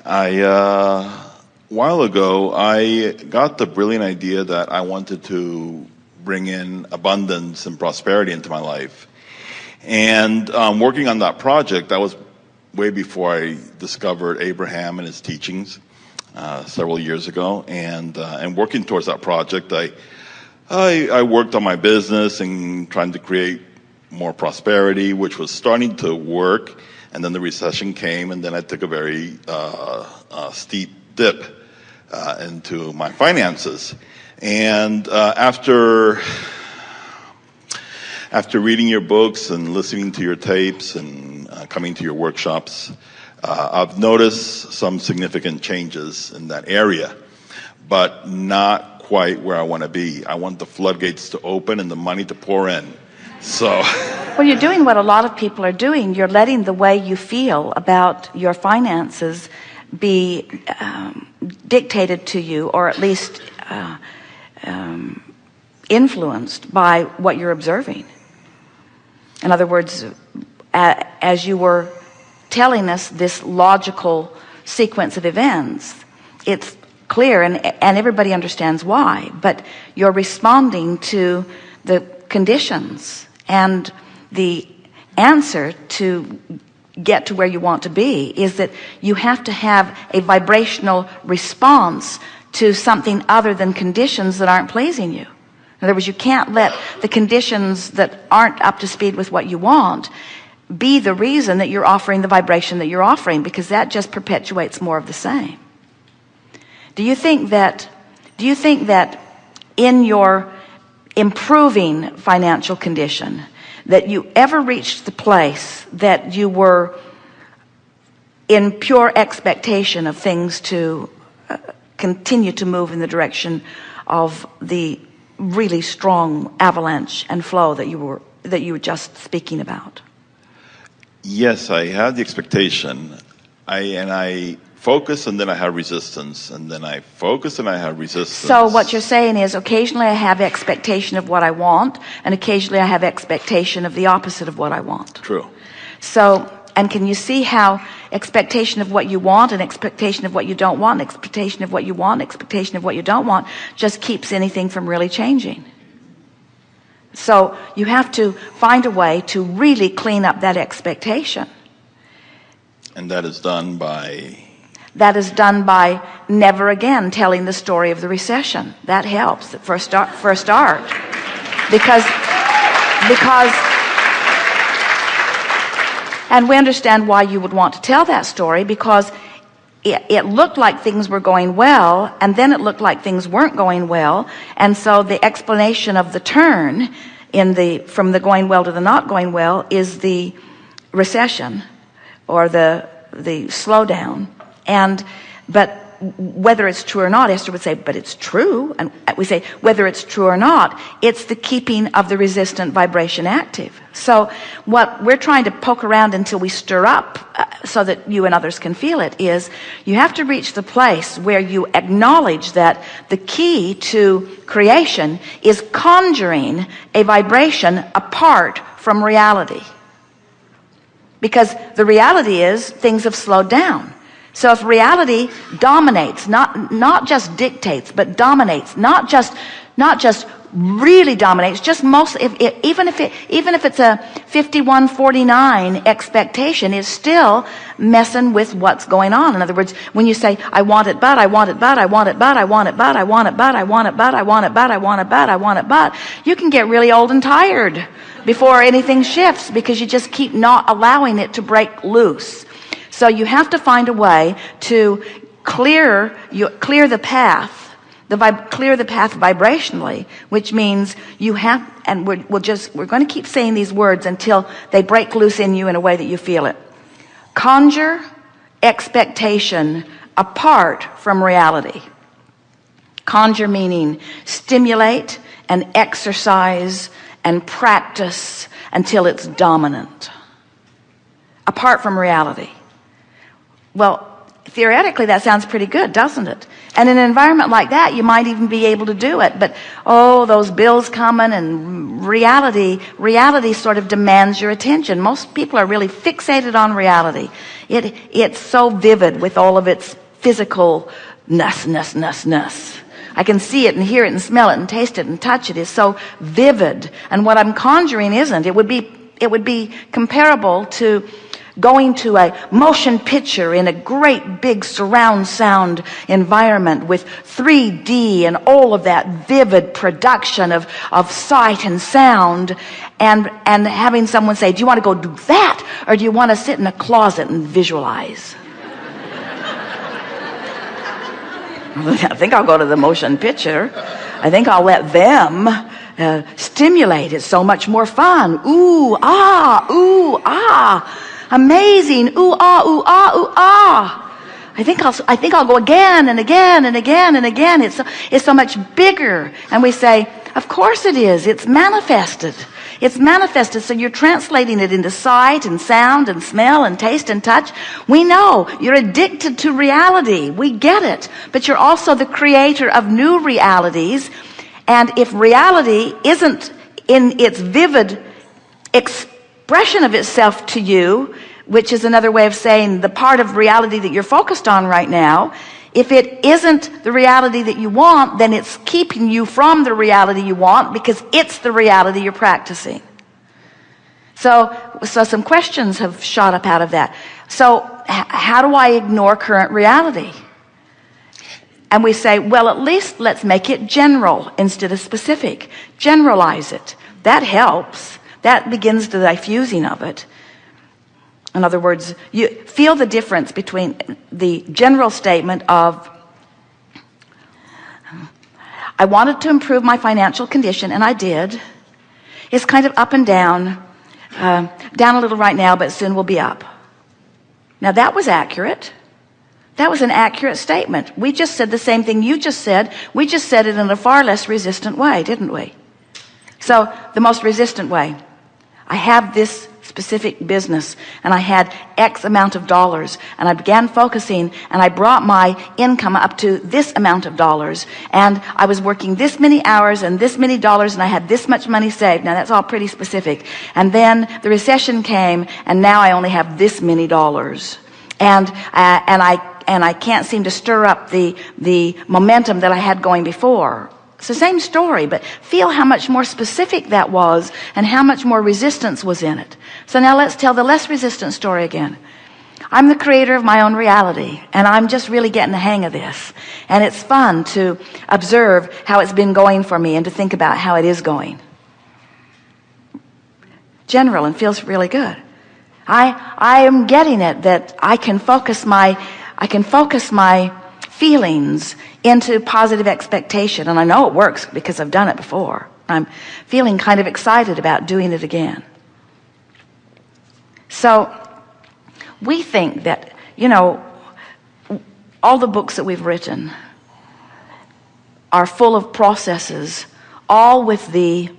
A while ago, I got the brilliant idea that I wanted to bring in abundance and prosperity into my life. And working on that project, that was way before I discovered Abraham and his teachings several years ago. And working towards that project, I worked on my business and trying to create more prosperity, which was starting to work. And then the recession came, and then I took a very steep dip into my finances. And after reading your books and listening to your tapes and coming to your workshops, I've noticed some significant changes in that area, but not quite where I want to be. I want the floodgates to open and the money to pour in. So, well, you're doing what a lot of people are doing. You're letting the way you feel about your finances be dictated to you, or at least influenced by what you're observing. In other words, as you were telling us this logical sequence of events, it's clear and everybody understands why, but you're responding to the conditions, and the answer to get to where you want to be is that you have to have a vibrational response to something other than conditions that aren't pleasing you. In other words, you can't let the conditions that aren't up to speed with what you want be the reason that you're offering the vibration that you're offering, because that just perpetuates more of the same. Do you think that in your improving financial condition that you ever reached the place that you were in pure expectation of things to continue to move in the direction of the really strong avalanche and flow that you were just speaking about? Yes, I had the expectation. I focus, and then I have resistance, and then I focus and I have resistance. So what you're saying is, occasionally I have expectation of what I want, and occasionally I have expectation of the opposite of what I want. True. So, and can you see how expectation of what you want and expectation of what you don't want, and expectation of what you want, expectation of what you don't want, just keeps anything from really changing? So you have to find a way to really clean up that expectation. And that is done by? That is done by never again telling the story of the recession. That helps for a start. Because and we understand why you would want to tell that story, because it looked like things were going well, and then it looked like things weren't going well, and so the explanation of the turn from the going well to the not going well is the recession, or the slowdown. But whether it's true or not, Esther would say, but it's true. And we say, whether it's true or not, it's the keeping of the resistant vibration active. So what we're trying to poke around until we stir up so that you and others can feel it is, you have to reach the place where you acknowledge that the key to creation is conjuring a vibration apart from reality. Because the reality is things have slowed down. So if reality dominates, not just dictates, but dominates, not just really dominates, just most, even if it's a 51-49 expectation, it's still messing with what's going on. In other words, when you say, I want it, but I want it, but I want it, but I want it, but I want it, but I want it, but I want it, but I want it, but I want it, but you can get really old and tired before anything shifts, because you just keep not allowing it to break loose. So you have to find a way to clear the path, clear the path vibrationally, which means you have, and we're going to keep saying these words until they break loose in you in a way that you feel it. Conjure expectation apart from reality. Conjure meaning stimulate and exercise and practice until it's dominant, apart from reality. Well, theoretically that sounds pretty good, doesn't it? And in an environment like that, you might even be able to do it. But, oh, those bills coming, and reality sort of demands your attention. Most people are really fixated on reality. It's so vivid with all of its physical ness. I can see it and hear it and smell it and taste it and touch it. It's so vivid. And what I'm conjuring isn't. It would be comparable to going to a motion picture in a great big surround sound environment with 3D and all of that vivid production of sight and sound, and having someone say, do you want to go do that, or do you want to sit in a closet and visualize? I think I'll go to the motion picture. I think I'll let them stimulate. It's so much more fun. Ooh, ah. Amazing. Ooh, ah, ooh, ah, ooh, ah. I think I'll go again and again and again and again. It's so much bigger. And we say, of course it is. It's manifested. It's manifested. So you're translating it into sight and sound and smell and taste and touch. We know you're addicted to reality. We get it. But you're also the creator of new realities. And if reality isn't in its vivid expression of itself to you, which is another way of saying the part of reality that you're focused on right now, if it isn't the reality that you want, then it's keeping you from the reality you want, because it's the reality you're practicing. So some questions have shot up out of that. So how do I ignore current reality? And we say, well, at least let's make it general instead of specific. Generalize it. That helps. That begins the diffusing of it. In other words, you feel the difference between the general statement of, I wanted to improve my financial condition, and I did. It's kind of up and down. Down a little right now, but soon will be up. Now that was accurate. That was an accurate statement. We just said the same thing you just said. We just said it in a far less resistant way, didn't we? So the most resistant way. I have this specific business, and I had X amount of dollars, and I began focusing, and I brought my income up to this amount of dollars, and I was working this many hours and this many dollars, and I had this much money saved. Now that's all pretty specific. And then the recession came, and now I only have this many dollars, and I can't seem to stir up the momentum that I had going before. It's the same story, but feel how much more specific that was and how much more resistance was in it. So now let's tell the less resistant story again. I'm the creator of my own reality, and I'm just really getting the hang of this. And it's fun to observe how it's been going for me and to think about how it is going. General, and feels really good. I am getting it, that I can focus my feelings into positive expectation, and I know it works because I've done it before. I'm feeling kind of excited about doing it again. So we think that, all the books that we've written are full of processes, all with the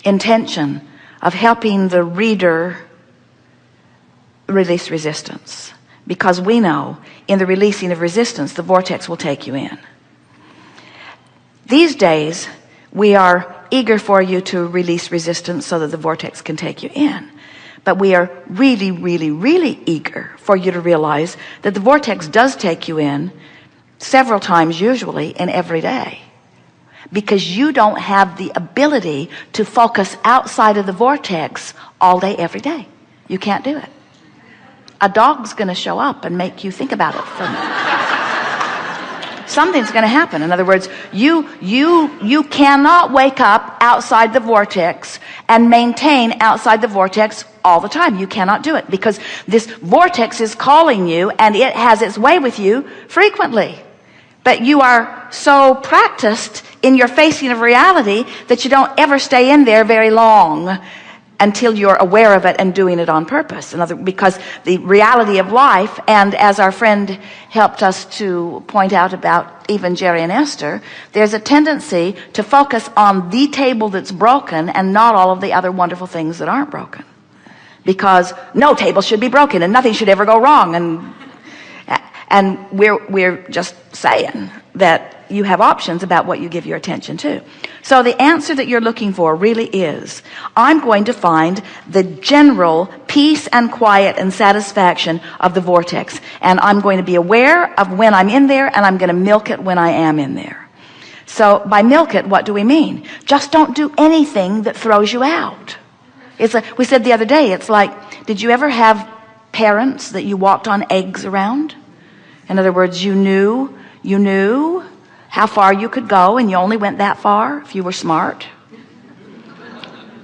intention of helping the reader release resistance, because we know in the releasing of resistance, the vortex will take you in. These days, we are eager for you to release resistance so that the vortex can take you in. But we are really, really, really eager for you to realize that the vortex does take you in several times, usually, and every day. Because you don't have the ability to focus outside of the vortex all day, every day. You can't do it. A dog's going to show up and make you think about it for a minute. Something's going to happen. In other words, you cannot wake up outside the vortex and maintain outside the vortex all the time. You cannot do it, because this vortex is calling you, and it has its way with you frequently. But you are so practiced in your facing of reality that you don't ever stay in there very long until you're aware of it and doing it on purpose. Because the reality of life, and as our friend helped us to point out about even Jerry and Esther, there's a tendency to focus on the table that's broken and not all of the other wonderful things that aren't broken. Because no table should be broken and nothing should ever go wrong. And we're just saying that you have options about what you give your attention to. So the answer that you're looking for really is, I'm going to find the general peace and quiet and satisfaction of the vortex. And I'm going to be aware of when I'm in there, and I'm going to milk it when I am in there. So by milk it, what do we mean? Just don't do anything that throws you out. We said the other day, it's like, did you ever have parents that you walked on eggs around? In other words, you knew how far you could go, and you only went that far if you were smart.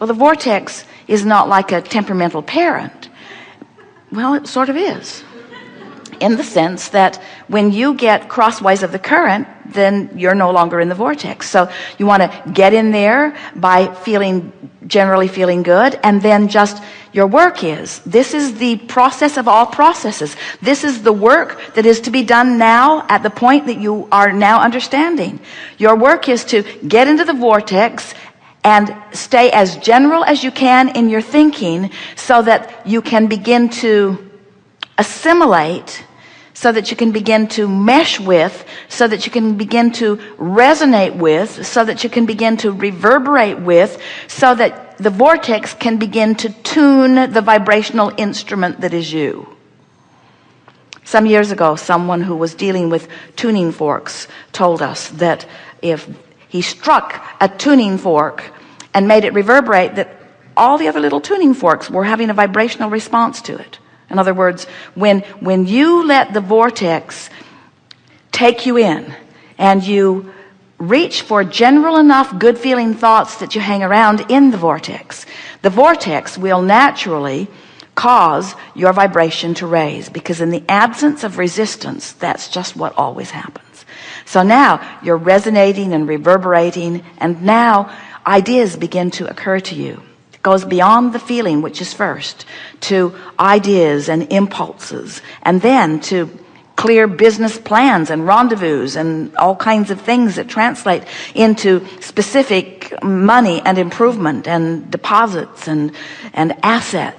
Well, the vortex is not like a temperamental parent. Well, it sort of is, in the sense that when you get crossways of the current, then you're no longer in the vortex. So you want to get in there by generally feeling good, and then just your work this is the process of all processes. This is the work that is to be done now at the point that you are now understanding. Your work is to get into the vortex and stay as general as you can in your thinking, so that you can begin to assimilate, so that you can begin to mesh with, so that you can begin to resonate with, so that you can begin to reverberate with, so that the vortex can begin to tune the vibrational instrument that is you. Some years ago, someone who was dealing with tuning forks told us that if he struck a tuning fork and made it reverberate, that all the other little tuning forks were having a vibrational response to it. In other words, when you let the vortex take you in, and you reach for general enough good feeling thoughts that you hang around in the vortex will naturally cause your vibration to raise, because in the absence of resistance, that's just what always happens. So now you're resonating and reverberating, and now ideas begin to occur to you. Goes beyond the feeling, which is first, to ideas and impulses, and then to clear business plans and rendezvous and all kinds of things that translate into specific money and improvement and deposits and assets.